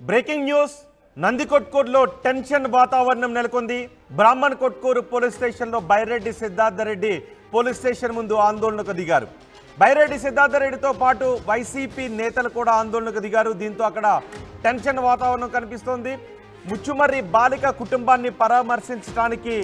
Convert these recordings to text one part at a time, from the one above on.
Breaking news. నందికొట్కూరులో tension వాతావరణం నెలకొంది. Brahman Kotkur police స్టేషన్లో బైరెడ్డి సిద్ధార్థరెడ్డి పోలీస్ స్టేషన్ ముందు ఆందోళనకు దిగారు. బైరెడ్డి సిద్ధార్థరెడ్డితో పాటు వైసీపీ నేతలు కూడా ఆందోళనకు దిగారు. దీంతో అక్కడ టెన్షన్ వాతావరణం కనిపిస్తోంది. ముచ్చుమర్రి బాలిక కుటుంబాన్ని పరామర్శించడానికి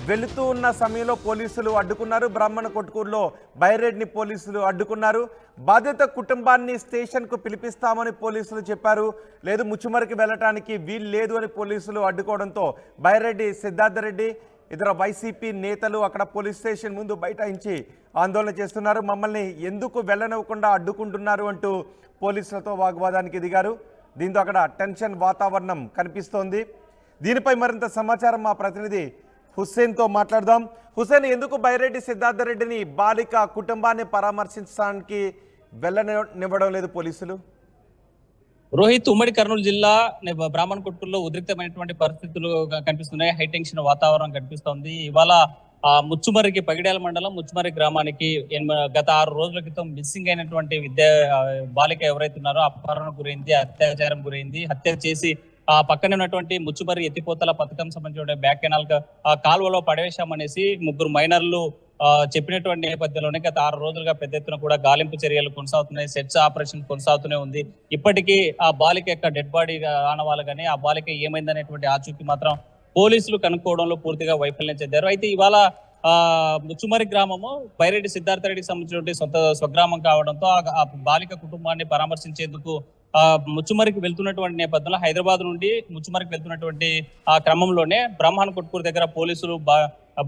వెళుతూ ఉన్న సమయంలో పోలీసులు అడ్డుకున్నారు. బ్రాహ్మణ కొట్కూరులో బైరెడ్డిని పోలీసులు అడ్డుకున్నారు. బాధిత కుటుంబాన్ని స్టేషన్కు పిలిపిస్తామని పోలీసులు చెప్పారు. లేదు, ముచ్చుమర్రికి వెళ్ళటానికి వీలు లేదు అని పోలీసులు అడ్డుకోవడంతో బైరెడ్డి సిద్ధార్థరెడ్డి ఇతర వైసీపీ నేతలు అక్కడ పోలీస్ స్టేషన్ ముందు బైఠాయించి ఆందోళన చేస్తున్నారు. మమ్మల్ని ఎందుకు వెళ్ళనివ్వకుండా అడ్డుకుంటున్నారు అంటూ పోలీసులతో వాగ్వాదానికి దిగారు. దీంతో అక్కడ టెన్షన్ వాతావరణం కనిపిస్తోంది. దీనిపై మరింత సమాచారం మా ప్రతినిధి హుస్సేన్తో మాట్లాడదాం. హుస్సేన్, ఎందుకు బైరెడ్డి సిద్ధార్థరెడ్డిని బాలిక కుటుంబాన్ని పరామర్శించడానికి వెళ్ళనివ్వడం లేదు పోలీసులు? రోహిత్, ఉమ్మడి కర్నూలు జిల్లా బ్రాహ్మణ్ కొట్కూరులో ఉద్రిక్తమైనటువంటి పరిస్థితులు కనిపిస్తున్నాయి. హైటెన్షన్ వాతావరణం కనిపిస్తోంది. ఇవాళ ముచ్చుమర్రికి, పగిడ్యాల మండలం ముచ్చుమర్రి గ్రామానికి గత 6 రోజుల క్రితం మిస్సింగ్ అయినటువంటి బాలిక ఎవరైతే ఉన్నారో అపహరణ గురైంది, అత్యాచారం గురైంది, హత్య చేసి ఆ పక్కనే ఉన్నటువంటి ముచ్చుమర్రి ఎత్తిపోతల పథకం సంబంధించిన బ్యాక్ కెనాల్ కాలువలో పడవేశామనేసి 3 మైనర్లు చెప్పినటువంటి నేపథ్యంలోనే గత 6 రోజులుగా పెద్ద ఎత్తున కూడా గాలింపు చర్యలు కొనసాగుతున్నాయి. సెర్చ్ ఆపరేషన్ కొనసాగుతూనే ఉంది. ఇప్పటికీ ఆ బాలిక యొక్క డెడ్ బాడీ ఆనవాళ్ళు కానీ ఆ బాలిక ఏమైందనేటువంటి ఆచూకీ మాత్రం పోలీసులు కనుక్కోవడంలో పూర్తిగా వైఫల్యం చెందారు. అయితే ఇవాళ ముచ్చుమర్రి గ్రామము బైరెడ్డి సిద్ధార్థరెడ్డికి సంబంధించిన స్వగ్రామం కావడంతో ఆ బాలిక కుటుంబాన్ని పరామర్శించేందుకు ముచ్చుమర్రికి వెళ్తున్నటువంటి నేపథ్యంలో హైదరాబాద్ నుండి ముచ్చుమర్రికి వెళ్తున్నటువంటి ఆ క్రమంలోనే బ్రాహ్మణ్ కొట్కూరు దగ్గర పోలీసులు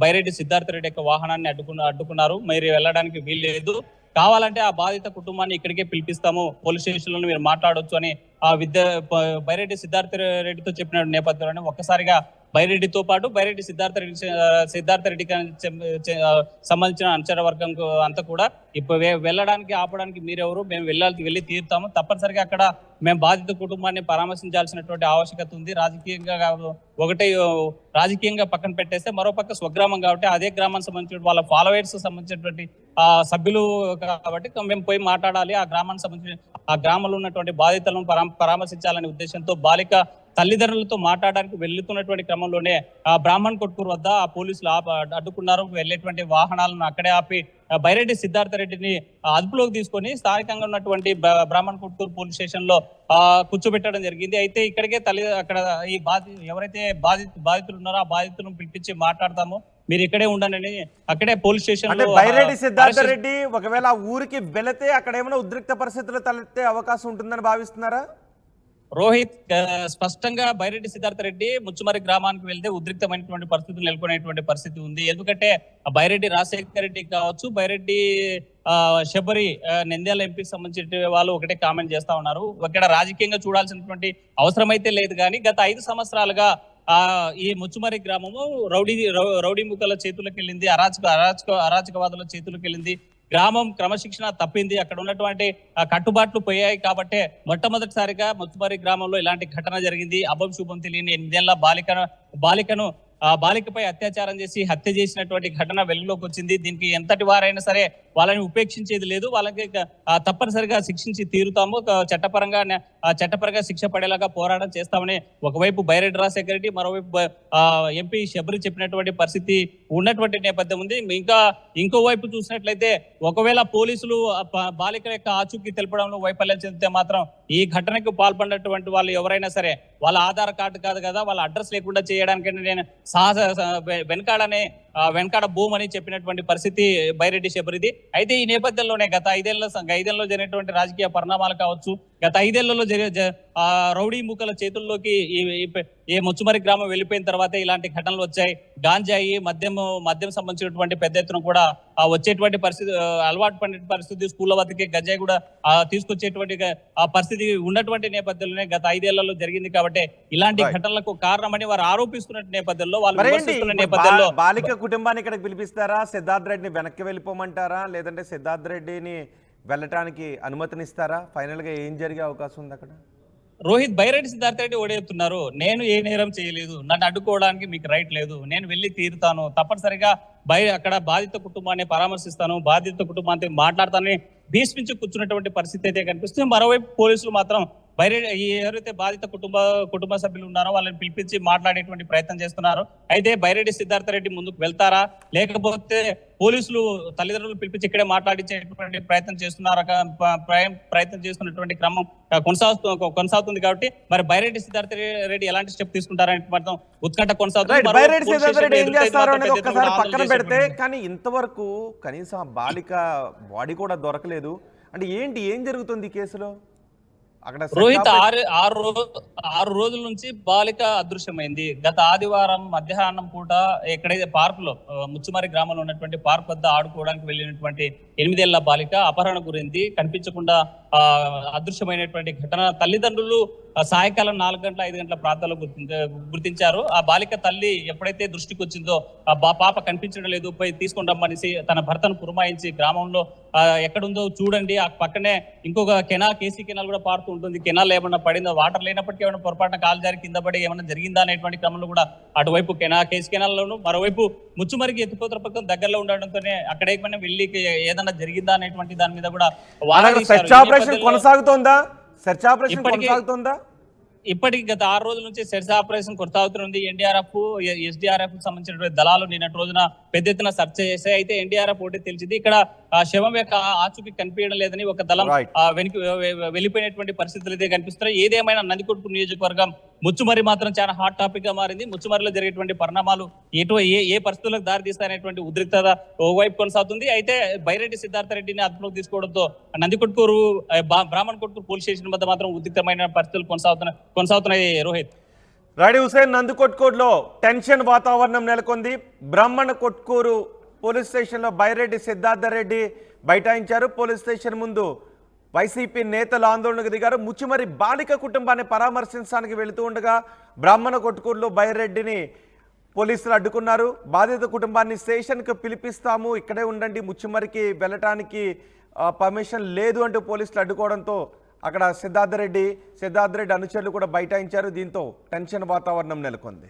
బైరెడ్డి సిద్ధార్థరెడ్డి యొక్క వాహనాన్ని అడ్డుకున్నారు. మరి వెళ్ళడానికి వీల్లేదు, కావాలంటే ఆ బాధిత కుటుంబాన్ని ఇక్కడికే పిలిపిస్తాము, పోలీస్ స్టేషన్ లో మీరు మాట్లాడొచ్చు అని బైరెడ్డి సిద్ధార్థరెడ్డితో చెప్పిన నేపథ్యంలోనే ఒక్కసారిగా బైరెడ్డితో పాటు బైరెడ్డి సిద్ధార్థరెడ్డికి సంబంధించిన అనుచర వర్గం అంతా కూడా ఇప్పుడు వెళ్ళడానికి ఆపడానికి మీరెవరు, మేము వెళ్ళి తీరుతాము, తప్పనిసరిగా అక్కడ మేము బాధిత కుటుంబాన్ని పరామర్శించాల్సినటువంటి ఆవశ్యకత ఉంది. రాజకీయంగా పక్కన పెట్టేస్తే మరోపక్క స్వగ్రామం కాబట్టి అదే గ్రామానికి సంబంధించిన వాళ్ళ ఫాలోవర్స్ సంబంధించినటువంటి సభ్యులు కాబట్టి మేము పోయి మాట్లాడాలి, ఆ గ్రామానికి సంబంధించిన ఆ గ్రామంలో ఉన్నటువంటి బాధితులను పరామర్శించాలనే ఉద్దేశంతో బాలిక తల్లిదండ్రులతో మాట్లాడడానికి వెళ్తున్నటువంటి క్రమంలోనే ఆ బ్రాహ్మణ్ కొట్కూరు వద్ద ఆ పోలీసులు అడ్డుకున్నారు. వెళ్లేటువంటి వాహనాలను అక్కడే ఆపి బైరెడ్డి సిద్ధార్థరెడ్డిని అదుపులోకి తీసుకొని స్థానికంగా ఉన్నటువంటి బ్రాహ్మణ్ కొట్కూరు పోలీస్ స్టేషన్ లో కూర్చోబెట్టడం జరిగింది. అయితే ఇక్కడికే అక్కడ ఈ ఎవరైతే బాధితులు ఉన్నారో ఆ బాధితులను పిలిపించి మాట్లాడతాము, మీరు ఇక్కడే ఉండండి, అక్కడే పోలీస్ స్టేషన్ లో బైరెడ్డి సిద్ధార్థరెడ్డి ఒకవేళ ఊరికి వెళితే అక్కడ ఏమైనా ఉద్రిక్త పరిస్థితులు తలెత్తే అవకాశం ఉంటుందని భావిస్తున్నారా? రోహిత్, స్పష్టంగా బైరెడ్డి సిద్ధార్థరెడ్డి ముచ్చుమర్రి గ్రామానికి వెళ్తే ఉద్రిక్తమైనటువంటి పరిస్థితులు నెలకొనేటువంటి పరిస్థితి ఉంది. ఎందుకంటే బైరెడ్డి రాజశేఖర రెడ్డి కావచ్చు, బైరెడ్డి శబరి నంద్యాల ఎంపీకి సంబంధించిన వాళ్ళు ఒకటే కామెంట్ చేస్తా ఉన్నారు. ఇక్కడ రాజకీయంగా చూడాల్సినటువంటి అవసరం అయితే లేదు, కానీ గత 5 సంవత్సరాలుగా ఈ ముచ్చుమర్రి గ్రామము రౌడీ ముఖాల చేతులకు వెళ్ళింది, అరాచకవాదుల చేతులకు వెళ్ళింది. గ్రామం క్రమశిక్షణ తప్పింది, అక్కడ ఉన్నటువంటి కట్టుబాట్లు పోయాయి. కాబట్టి మొట్టమొదటిసారిగా ముచ్చుమర్రి గ్రామంలో ఇలాంటి ఘటన జరిగింది. అభం శుభం తెలియని 8 ఏళ్ల బాలికను బాలికపై అత్యాచారం చేసి హత్య చేసినటువంటి ఘటన వెలుగులోకి వచ్చింది. దీనికి ఎంతటి వారైనా సరే వాళ్ళని ఉపేక్షించేది లేదు, వాళ్ళకి తప్పనిసరిగా శిక్షించి తీరుతాము, చట్టపరంగా శిక్ష పడేలాగా పోరాటం చేస్తామని ఒకవైపు బైరెడ్డి రాజశేఖర రెడ్డి, మరోవైపు ఎంపీ శబరి చెప్పినటువంటి పరిస్థితి ఉన్నటువంటి నేపథ్యం ఉంది. ఇంకోవైపు చూసినట్లయితే ఒకవేళ పోలీసులు బాలికల యొక్క ఆచూకీ తెలపడంలో వైఫల్యం చెందితే మాత్రం ఈ ఘటనకు పాల్పడినటువంటి వాళ్ళు ఎవరైనా సరే వాళ్ళ ఆధార్ కార్డు కాదు కదా, వాళ్ళ అడ్రస్ లేకుండా చేయడానికి నేను వెనకాడ భూమి అని చెప్పినటువంటి పరిస్థితి బైరెడ్డి శబరిది. అయితే ఈ నేపథ్యంలోనే గత 5 ఏళ్లలో జరిగినటువంటి రాజకీయ పరిణామాలు కావచ్చు, గత 5 ఏళ్లలో రౌడీ మూకల చేతుల్లోకి ఈ ముచ్చుమర్రి గ్రామం వెళ్ళిపోయిన తర్వాత ఇలాంటి ఘటనలు వచ్చాయి. గాంజాయి, మద్యం సంబంధించినటువంటి పెద్ద ఎత్తున కూడా వచ్చేటువంటి పరిస్థితి, అలవాటు పడిన పరిస్థితి, స్కూళ్ళ వద్దకే గంజాయి కూడా తీసుకొచ్చేటువంటి పరిస్థితి ఉన్నటువంటి నేపథ్యంలోనే గత 5 ఏళ్లలో జరిగింది. కాబట్టి ఇలాంటి ఘటనలకు కారణమని వారు ఆరోపిస్తున్న నేపథ్యంలో నేపథ్యంలో బాలిక కుటుంబాన్ని ఇక్కడికి పిలిపిస్తారా? సిద్ధార్థరెడ్డిని వెనక్కి వెళ్ళిపోమంటారా, లేదంటే సిద్ధార్థరెడ్డిని వెళ్ళటానికి అనుమతినిస్తారా? ఫైనల్ గా ఏం జరిగే అవకాశం ఉంది అక్కడ? రోహిత్, బైరెడ్డి సిద్ధార్థరెడ్డి ఓడేపుతున్నారు, నేను ఏ నేరం చేయలేదు, నన్ను అడ్డుకోవడానికి మీకు రైట్ లేదు, నేను వెళ్ళి తీరుతాను, తప్పనిసరిగా అక్కడ బాధిత కుటుంబాన్ని పరామర్శిస్తాను, బాధిత కుటుంబాన్ని మాట్లాడతానని భీష్మించి కూర్చున్నటువంటి పరిస్థితి అయితే కనిపిస్తుంది. మరోవైపు పోలీసులు మాత్రం ఎవరైతే బాధిత కుటుంబ సభ్యులు ఉన్నారో వాళ్ళని పిలిపించి మాట్లాడేటువంటి ప్రయత్నం చేస్తున్నారు. అయితే బైరెడ్డి సిద్ధార్థ రెడ్డి ముందుకు వెళ్తారా, లేకపోతే పోలీసులు తల్లిదండ్రులు పిలిపించి ఇక్కడే మాట్లాడించేటువంటి ప్రయత్నం చేస్తున్నారు. ప్రయత్నం చేస్తున్నటువంటి క్రమం కొనసాగుతుంది. కాబట్టి మరి బైరెడ్డి సిద్ధార్థ రెడ్డి ఎలాంటి స్టెప్ తీసుకుంటారనే మాత్రం ఉత్కంఠ కొనసాగుతుంది. బైరెడ్డి సిద్ధార్థ రెడ్డి ఏం చేస్తారో అనేది ఒక్కసారి పక్కన పెడితే, కానీ ఇంతవరకు కనీసం ఆ బాలిక బాడీ కూడా దొరకలేదు. అంటే ఏం జరుగుతుంది ఈ కేసులో? అక్కడ రోహిత్ ఆరు రోజుల నుంచి బాలిక అదృశ్యమైంది. గత ఆదివారం మధ్యాహ్నం పూట ఎక్కడైతే పార్క్ లో ముచ్చుమరి గ్రామంలో ఉన్నటువంటి పార్క్ వద్ద ఆడుకోవడానికి వెళ్ళినటువంటి 8 ఏళ్ల బాలిక అపహరణ గురింది, కనిపించకుండా అదృశ్యమైనటువంటి ఘటన తల్లిదండ్రులు సాయంకాలం 4 గంటల 5 గంటల ప్రాంతాల్లో గుర్తించారు. ఆ బాలిక తల్లి ఎప్పుడైతే దృష్టికి వచ్చిందో ఆ పాప కనిపించడం లేదు, పోయి తీసుకొని రమ్మనేసి తన భర్తను పురమాయించి గ్రామంలో ఎక్కడుందో చూడండి, ఆ పక్కనే ఇంకొక కేసీ కెనాల్ కూడా పారుతూ ఉంటుంది, కెనాల్ ఏమన్నా పడిందో, వాటర్ లేనప్పటికీ ఏమైనా పొరపాటున కాలు జారి కింద పడి ఏమైనా జరిగిందా అనేటువంటి క్రమంలో కూడా అటువైపు కేసీ కెనాల్లోను, మరోవైపు ముచ్చుమరికి ఎత్తిపోతల పక్కన దగ్గరలో ఉండడంతోనే అక్కడ ఏమైనా వెళ్ళి ఏదన్నా జరిగిందా అనేటువంటి దాని మీద కూడా సెర్చ్ ఆపరేషన్ కొనసాగుతోందా? ఇప్పటికి గత 6 రోజుల నుంచి సెర్చ్ ఆపరేషన్ కొనసాగుతుంది. ఎన్డీఆర్ఎఫ్, ఎస్డీఆర్ఎఫ్ సంబంధించినటువంటి దళాలు నిన్నటి రోజున పెద్ద ఎత్తున సెర్చ్ చేశాయి. అయితే ఎన్డీఆర్ఎఫ్ ఒకటి తెలిసింది, ఇక్కడ శవం యొక్క ఆచూకీ కనిపించడం లేదని ఒక దళం వెనక్కి వెళ్ళిపోయినటువంటి పరిస్థితులు అయితే కనిపిస్తున్నాయి. ఏదేమైనా నందికొట్కూరు నియోజకవర్గం ముచ్చుమరి మాత్రం చాలా హాట్ టాపిక్ గా మారింది. ముచ్చుమరిలో జరిగేటువంటి పరిణామాలు ఏ పరిస్థితులకు దారి తీస్తాయనేటువంటి ఉద్రిక్తత ఓవైపు కొనసాగుతుంది. అయితే బైరెడ్డి సిద్ధార్థ రెడ్డిని అదుపులోకి తీసుకోవడంతో నందికొట్కూరు బ్రాహ్మణ్ కొట్కూరు పోలీస్ స్టేషన్ వద్ద మాత్రం ఉద్రిక్తమైన పరిస్థితులు కొనసాగుతున్నాయి. రోహిత్, రాడి హుసేన్, నందికొట్కూరులో టెన్షన్ వాతావరణం నెలకొంది. బ్రాహ్మణ కొట్కూరు పోలీస్ స్టేషన్లో బైరెడ్డి సిద్ధార్థ రెడ్డి బైఠాయించారు. పోలీస్ స్టేషన్ ముందు వైసీపీ నేతలు ఆందోళనకు దిగారు. ముచ్చుమరి బాలిక కుటుంబాన్ని పరామర్శించడానికి వెళుతూ ఉండగా బ్రాహ్మణ కొట్కూరులో బైరెడ్డిని పోలీసులు అడ్డుకున్నారు. బాధిత కుటుంబాన్ని స్టేషన్కు పిలిపిస్తాము, ఇక్కడే ఉండండి, ముచ్చుమరికి వెళ్ళటానికి పర్మిషన్ లేదు అంటూ పోలీసులు అడ్డుకోవడంతో అక్కడ సిద్ధార్థ రెడ్డి అనుచరులు కూడా బైఠాయించారు. దీంతో టెన్షన్ వాతావరణం నెలకొంది.